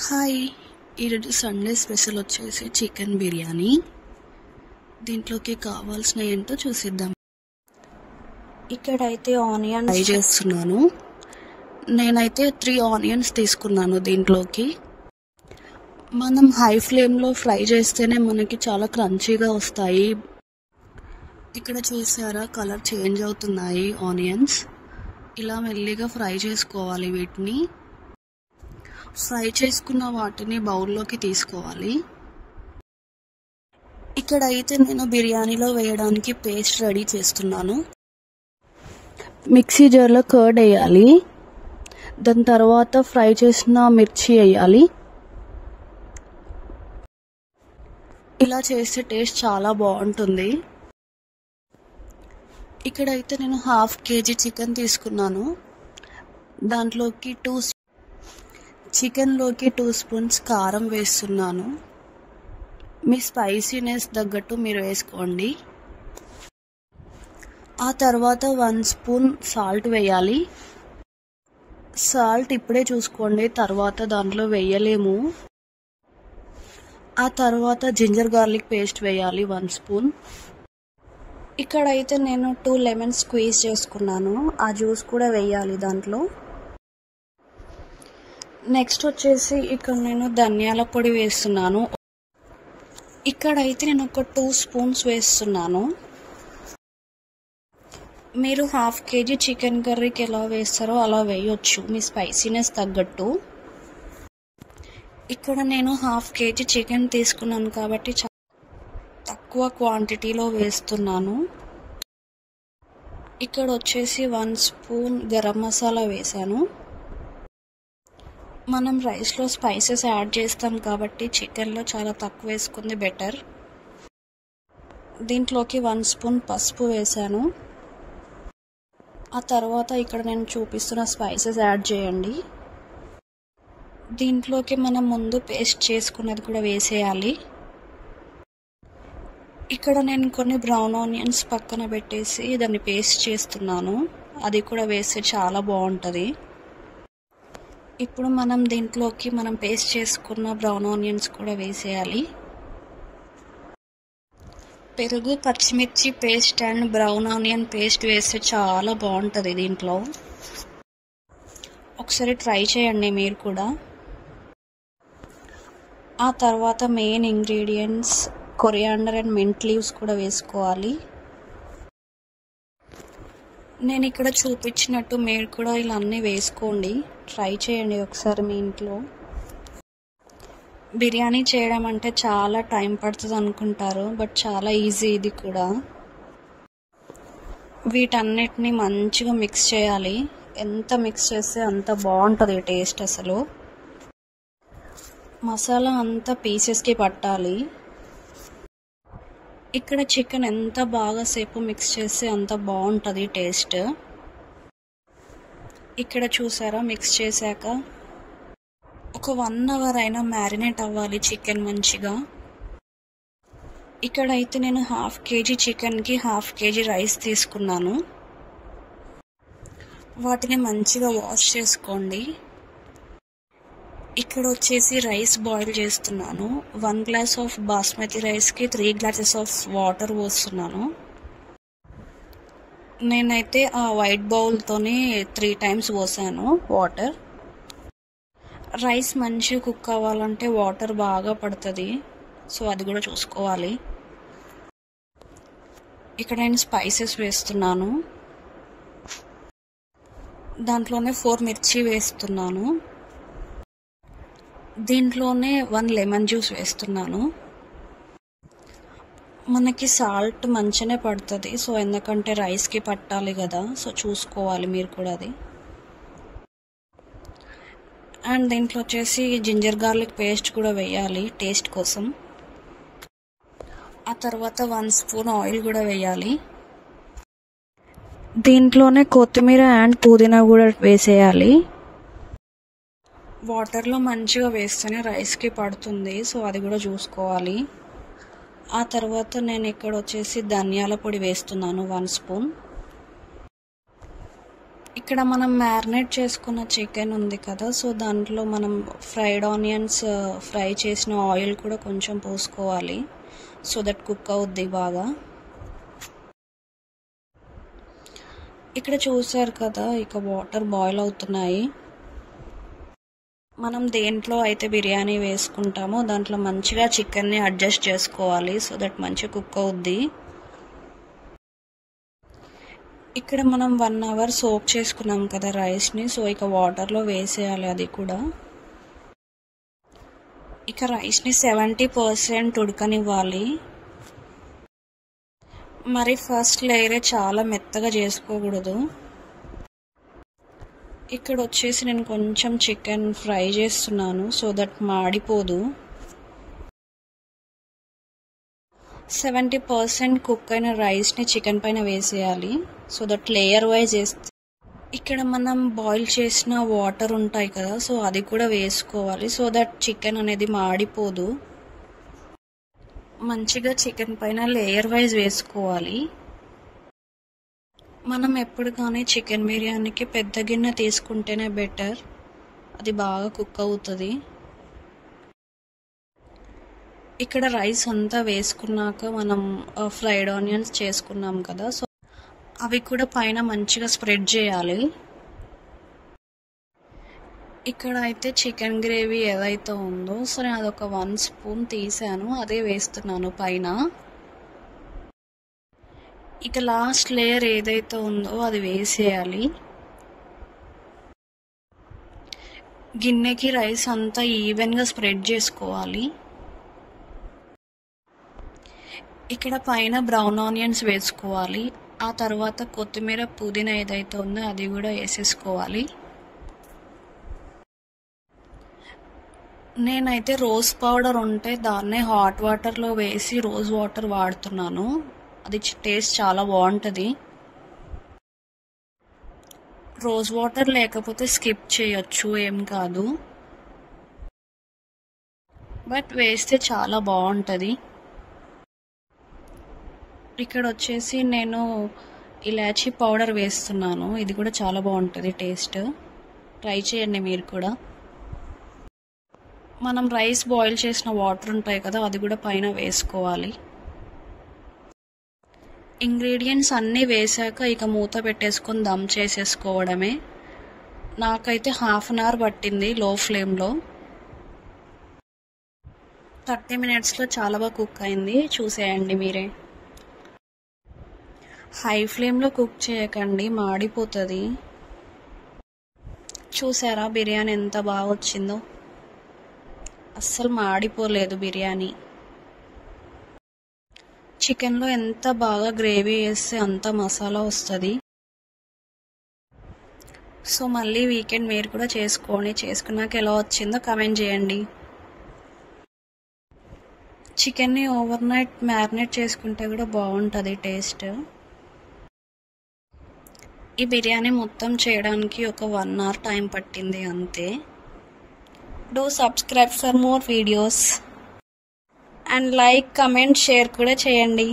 Hi! ఈరోజు Sunday special వచ్చేసి chicken biryani. దీంట్లోకి కావాల్సిన ఏంటో చూసిద్దాం. ఇక్కడైతే ఆనియన్స్ ఫ్రై చేస్తున్నాను. నేనైతే 3 ఆనియన్స్ తీసుకున్నాను దీంట్లోకి. మనం హై ఫ్లేమ్లో ఫ్రై చేస్తేనే మనకి చాలా క్రంచీగా వస్తాయి. ఇక్కడ చూసారా, కలర్ చేంజ్ అవుతున్నాయి ఆనియన్స్. ఇలా మెల్లిగా ఫ్రై చేసుకోవాలి. వీటిని ఫ్రై చేసుకున్న వాటిని బౌల్లోకి తీసుకోవాలి. ఇక్కడైతే నేను బిర్యానీలో వేయడానికి పేస్ట్ రెడీ చేస్తున్నాను. మిక్సీ జార్లో కర్డ్ వేయాలి. దాని తర్వాత ఫ్రై చేసిన మిర్చి వేయాలి. ఇలా చేస్తే టేస్ట్ చాలా బాగుంటుంది. ఇక్కడైతే నేను 1/2 kg చికెన్ తీసుకున్నాను. దాంట్లోకి చికెన్లోకి 2 స్పూన్స్ కారం వేస్తున్నాను. మీ స్పైసీనెస్ తగ్గట్టు మీరు వేసుకోండి. ఆ తర్వాత 1 స్పూన్ సాల్ట్ వేయాలి. సాల్ట్ ఇప్పుడే చూసుకోండి, తర్వాత దాంట్లో వేయలేము. ఆ తర్వాత జింజర్ గార్లిక్ పేస్ట్ వేయాలి 1 స్పూన్. ఇక్కడైతే నేను 2 లెమన్స్ స్క్వీజ్ చేసుకున్నాను. ఆ జ్యూస్ కూడా వేయాలి దాంట్లో. నెక్స్ట్ వచ్చేసి ఇక్కడ నేను ధనియాల పొడి వేస్తున్నాను. ఇక్కడైతే నేను ఒక 2 స్పూన్స్ వేస్తున్నాను. మీరు 1/2 kg చికెన్ కర్రీకి ఎలా వేస్తారో అలా వేయొచ్చు, మీ స్పైసీనెస్ తగ్గట్టు. ఇక్కడ నేను 1/2 kg చికెన్ తీసుకున్నాను కాబట్టి తక్కువ క్వాంటిటీలో వేస్తున్నాను. ఇక్కడ వచ్చేసి 1 స్పూన్ గరం మసాలా వేసాను. మనం రైస్లో స్పైసెస్ యాడ్ చేస్తాం కాబట్టి చికెన్లో చాలా తక్కువ వేసుకుంది బెటర్. దీంట్లోకి 1 స్పూన్ పసుపు వేసాను. ఆ తర్వాత ఇక్కడ నేను చూపిస్తున్న స్పైసెస్ యాడ్ చేయండి. దీంట్లోకి మనం ముందు పేస్ట్ చేసుకున్నది కూడా వేసేయాలి. ఇక్కడ నేను కొన్ని బ్రౌన్ ఆనియన్స్ పక్కన పెట్టేసి దాన్ని పేస్ట్ చేస్తున్నాను. అది కూడా వేస్తే చాలా బాగుంటుంది. ఇప్పుడు మనం దీంట్లోకి మనం పేస్ట్ చేసుకున్న బ్రౌన్ ఆనియన్స్ కూడా వేసేయాలి. పెరుగు, పచ్చిమిర్చి paste and brown onion paste వేస్తే చాలా బాగుంటుంది దీంట్లో. ఒకసారి ట్రై చేయండి మీరు కూడా. ఆ తర్వాత main ingredients coriander and mint leaves కూడా వేసుకోవాలి. నేను ఇక్కడ చూపించినట్టు మీరు కూడా ఇలా అన్నీ వేసుకోండి. ట్రై చేయండి ఒకసారి మీ ఇంట్లో. బిర్యానీ చేయడం అంటే చాలా టైం పడుతుంది అనుకుంటారు, బట్ చాలా ఈజీ ఇది కూడా. వీటన్నిటిని మంచిగా మిక్స్ చేయాలి. ఎంత మిక్స్ చేస్తే అంత బాగుంటుంది టేస్ట్. అసలు మసాలా అంతా పీసెస్కి పట్టాలి. ఇక్కడ చికెన్ ఎంత బాగా సేపు మిక్స్ చేస్తే అంత బాగుంటుంది టేస్ట్. ఇక్కడ చూసారా, మిక్స్ చేశాక ఒక 1 అవర్ అయినా మ్యారినేట్ అవ్వాలి చికెన్ మంచిగా. ఇక్కడైతే నేను 1/2 kg చికెన్కి 1/2 kg రైస్ తీసుకున్నాను. వాటిని మంచిగా వాష్ చేసుకోండి. ఇక్కడ వచ్చేసి రైస్ బాయిల్ చేస్తున్నాను. 1 గ్లాస్ ఆఫ్ బాస్మతి రైస్కి 3 గ్లాసెస్ ఆఫ్ వాటర్ పోస్తున్నాను. నేనైతే ఆ వైట్ బౌల్తోనే 3 టైమ్స్ పోసాను వాటర్. రైస్ మంచిగా కుక్ అవ్వాలంటే వాటర్ బాగా పడుతుంది, సో అది కూడా చూసుకోవాలి. ఇక్కడ నేను స్పైసెస్ వేస్తున్నాను. దాంట్లోనే 4 మిర్చి వేస్తున్నాను. దీంట్లోనే 1 లెమన్ జ్యూస్ వేస్తున్నాను. మనకి సాల్ట్ మంచిగానే పడుతుంది, సో ఎందుకంటే రైస్కి పట్టాలి కదా, సో చూసుకోవాలి మీరు కూడా అది. అండ్ దీంట్లో వచ్చేసి జింజర్ గార్లిక్ పేస్ట్ కూడా వేయాలి టేస్ట్ కోసం. ఆ తర్వాత 1 స్పూన్ ఆయిల్ కూడా వేయాలి. దీంట్లోనే కొత్తిమీర అండ్ పుదీనా కూడా వేసేయాలి. వాటర్లో మంచిగా వేస్తేనే రైస్కి పడుతుంది, సో అది కూడా చూసుకోవాలి. ఆ తర్వాత నేను ఇక్కడ వచ్చేసి ధనియాల పొడి వేస్తున్నాను 1 స్పూన్. ఇక్కడ మనం మ్యారినేట్ చేసుకున్న చికెన్ ఉంది కదా, సో దాంట్లో మనం ఫ్రైడ్ ఆనియన్స్ ఫ్రై చేసిన ఆయిల్ కూడా కొంచెం పోసుకోవాలి, సో దట్ కుక్ అవుద్ది బాగా. ఇక్కడ చూసారు కదా, ఇక వాటర్ బాయిల్ అవుతున్నాయి. మనం దేంట్లో అయితే బిర్యానీ వేసుకుంటామో దాంట్లో మంచిగా చికెన్ని అడ్జస్ట్ చేసుకోవాలి, సో దట్ మంచిగా కుక్ అవుద్ది. ఇక్కడ మనం 1 అవర్ సోక్ చేసుకున్నాం కదా రైస్ని, సో ఇక వాటర్లో వేసేయాలి అది కూడా. ఇక రైస్ని 70% ఉడకనివ్వాలి. మరి ఫస్ట్ లేయరే చాలా మెత్తగా చేసుకోకూడదు. ఇక్కడ వచ్చేసి నేను కొంచెం చికెన్ ఫ్రై చేస్తున్నాను, సో దట్ మాడిపోదు. 70% కుక్ అయిన రైస్ని చికెన్ పైన వేసేయాలి, సో దట్ లేయర్ వైజ్ వేస్తే. ఇక్కడ మనం బాయిల్ చేసిన వాటర్ ఉంటాయి కదా, సో అది కూడా వేసుకోవాలి, సో దట్ చికెన్ అనేది మాడిపోదు. మంచిగా చికెన్ పైన లేయర్ వైజ్ వేసుకోవాలి. మనం ఎప్పుడు కానీ చికెన్ బిర్యానీకి పెద్ద గిన్నె తీసుకుంటేనే బెటర్, అది బాగా కుక్ అవుతుంది. ఇక్కడ రైస్ అంతా వేసుకున్నాక మనం ఫ్రైడ్ ఆనియన్స్ చేసుకున్నాం కదా, సో అవి కూడా పైన మంచిగా స్ప్రెడ్ చేయాలి. ఇక్కడ అయితే చికెన్ గ్రేవీ ఏదైతే ఉందో, సో నేను అదొక 1 స్పూన్ తీసాను, అదే వేస్తున్నాను పైన. ఇక లాస్ట్ లేయర్ ఏదైతే ఉందో అది వేసేయాలి. గిన్నెకి రైస్ అంతా ఈవెన్గా స్ప్రెడ్ చేసుకోవాలి. ఇక్కడ పైన బ్రౌన్ ఆనియన్స్ వేసుకోవాలి, ఆ తర్వాత కొత్తిమీర పుదీనా ఏదైతే ఉందో అది కూడా వేసేసుకోవాలి. నేనైతే రోజ్ పౌడర్ ఉంటే దాన్నే హాట్ వాటర్లో వేసి రోజ్ వాటర్ వాడుతున్నాను, అది టేస్ట్ చాలా బాగుంటుంది. రోజ్ వాటర్ లేకపోతే స్కిప్ చేయొచ్చు, ఏం కాదు, బట్ వేస్తే చాలా బాగుంటుంది. ఇక్కడ వచ్చేసి నేను ఇలాచీ పౌడర్ వేస్తున్నాను, ఇది కూడా చాలా బాగుంటుంది టేస్ట్, ట్రై చేయండి మీరు కూడా. మనం రైస్ బాయిల్ చేసిన వాటర్ ఉంటాయి కదా, అది కూడా పైన వేసుకోవాలి. ఇంగ్రీడియంట్స్ అన్నీ వేసాక ఇక మూత పెట్టేసుకొని దమ్ చేసేసుకోవడమే. నాకైతే 1/2 అవర్ పట్టింది లో ఫ్లేమ్లో. 30 మినిట్స్లో చాలా బాగా కుక్ అయింది, చూసేయండి మీరే. హై ఫ్లేమ్లో కుక్ చేయకండి, మాడిపోతుంది. చూసారా బిర్యానీ ఎంత బాగా వచ్చిందో, అస్సలు మాడిపోలేదు బిర్యానీ. చికెన్లో ఎంత బాగా గ్రేవీ వేస్తే అంత మసాలా వస్తుంది. సో మళ్ళీ వీకెండ్ మీరు కూడా చేసుకున్నాక ఎలా వచ్చిందో కామెంట్ చేయండి. చికెన్ని ఓవర్ నైట్ మ్యారినేట్ చేసుకుంటే కూడా బాగుంటుంది టేస్ట్. ఈ బిర్యానీ మొత్తం చేయడానికి ఒక 1 అవర్ టైం పట్టింది అంతే. Do subscribe for more videos and like, comment, share కూడా చేయండి.